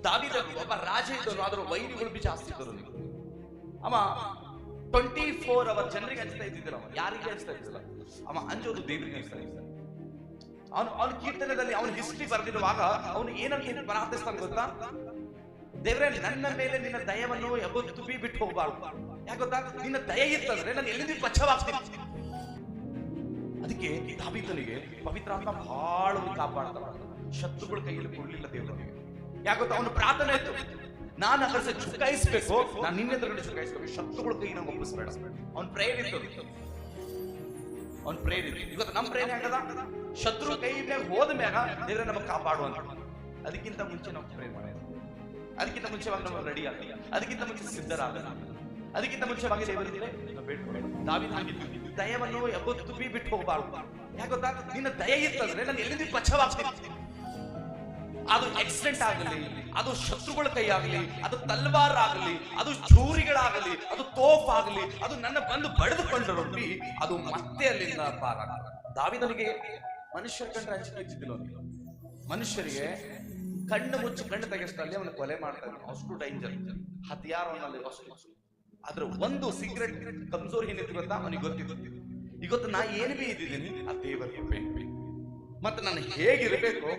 ದಾವೀದ ಒಬ್ಬ ರಾಜ ಇದ್ದನು, ಅದರ ವೈರಿಗಳು ಬಿ ಜಾಸ್ತಿ ಇದ್ದರು. ಅವ 24 ಅವರ್ ಜನರಿಗೆ ಹಂಚ್ತಾ ಇದ್ದಿದ್ದಿಲ್ಲ. ಅವ ಯಾರಿಗೆ ಹಂಚ್ತಾ ಇದ್ದಿಲ್ಲ, ಅವ ಅಂಜೋದು ದೇವರಿಗೆ ಹಂಚ್ತಾ ಇದ್ದ. ಅವನ ಕೀರ್ತನೆಯಲ್ಲಿ ಅವನ ಹಿಸ್ಟ್ರಿ ಬರೆದಿರುವಾಗ ಅವನು ಏನಂತ ಪ್ರಾರ್ಥಿಸ್ತಾನೆ ಗೊತ್ತಾ? ದೇವರೇ, ನನ್ನ ಮೇಲೆ ನಿನ್ನ ದಯವನ್ನು ಯಾವತ್ತೂ ಬಿಟ್ಟು ಹೋಗಬಾರ್ದು. ಯಾಕೆ ಗೊತ್ತಾ? ನಿನ್ನ ದಯ ಇತ್ತಂದ್ರೆ ನಾನು ಎಲ್ಲಿಂದ ಬಚಾವಾಗ್ತೀನಿ. ಅದಕ್ಕೆ ದಾವೀದನಿಗೆ ಪವಿತ್ರಾತ್ಮ ಬಹಳ ಕಾಪಾಡ್ತಾವ. ಶತ್ರುಗಳ ಕೈಯಲ್ಲಿ ಕೊಡ್ಲಿಲ್ಲ ದೇವರಿಗೆ. ಯಾಕೆ ಗೊತ್ತಾ? ಅವನು ಪ್ರಾರ್ಥನೆ ಇತ್ತು, ನಾನು ಅದ್ರ ಚುಕಾಯಿಸ್ಬೇಕು, ನಾನು ನಿನ್ನ ಎದುರುಗಡೆ ಚುಕಾಯಿಸ್ಬೇಕು, ಶತ್ರುಗಳ ಕೈ ನಾವು ಒಪ್ಪಿಸ್ಬೇಡ. ಅವ್ನ ಪ್ರೇರಣೆ ಇತ್ತು, ಅವ್ನ ಪ್ರೇರಣೆ. ಇವತ್ತು ನಮ್ಮ ಪ್ರೇರಣೆ ಆಗದ ಶತ್ರು ಕೈ ಮ್ಯಾಗ ಹೋದ ಮ್ಯಾಗ ದೇವರೇ ನಮಗೆ ಕಾಪಾಡುವಂತ. ಅದಕ್ಕಿಂತ ಮುಂಚೆ ನಾವು ಪ್ರೇರಣೆ ಮಾಡೋದು, ಅದಕ್ಕಿಂತ ಮುಂಚೆವಾಗಿ ನಾವು ರೆಡಿ ಆಗಲಿ, ಅದಕ್ಕಿಂತ ಮುಂಚೆ ಸಿದ್ಧರಾಗಲ್ಲ, ಅದಕ್ಕಿಂತ ಮುಂಚೆವಾಗಿ ದೇವರಿಗೆ ನಾವು ಬೇಡ್ಕೊಳ್ಳೋಣ. ದಾವೀದ ಹಾಗಿದ್ದು, ದಯವನ್ನು ಯಾವತ್ತೂ ಬಿಟ್ಟು ಹೋಗಬಾರ್ದು. ಯಾಕೆ ಗೊತ್ತಾ? ನಿನ್ನ ದಯ ಇತ್ತಂದ್ರೆ ನಾನು ಎಲ್ಲಿಂದ ಬಚಾವಾಗ್ತೀನಿ. ಅದು ಆಕ್ಸಿಡೆಂಟ್ ಆಗಲಿ, ಅದು ಶತ್ರುಗಳ ಕೈ ಆಗಲಿ, ಅದು ತಲ್ವಾರ್ ಆಗಲಿ, ಅದು ಚೂರಿಗಳಾಗಲಿ, ಅದು ತೋಪ್ ಆಗಲಿ, ಅದು ನನ್ನ ಬಂದು ಬಡಿದುಕೊಂಡರು ಅದು ಮತ್ತೆ ಅಲ್ಲಿಂದ ಪಾರ. ದಾವೀದನಿಗೆ ಮನುಷ್ಯರ ಕಂಡ್ರೆ ಅಂಜಿಕೆ ಇದ್ದಿದ್ದಿಲ್ಲ. ಮನುಷ್ಯರಿಗೆ ಕಣ್ಣು ಮುಚ್ಚಿ ಕಣ್ಣು ತೆಗೆಸ್ದಲ್ಲಿ ಅವನು ಕೊಲೆ ಮಾಡ್ತಾನೆ. ಅಷ್ಟು ಡೇಂಜರ್ ಹತ್ಯಾರವನ್ನಲ್ಲಿ ಅಷ್ಟು. ಆದ್ರೆ ಒಂದು ಸೀಕ್ರೆಟ್ ಕಮ್ಜೋರ್ ಏನಿತ್ತು ಗೊತ್ತಾ? ಅವನಿಗೆ ಗೊತ್ತಿತ್ತು, ಇವತ್ತು ನಾ ಏನು ಬಿ ಇದ್ದಿದ್ದೀನಿ ಆ ದೇವರಿಗೆ ಬೇಕು, ಮತ್ತೆ ನಾನು ಹೇಗಿರ್ಬೇಕು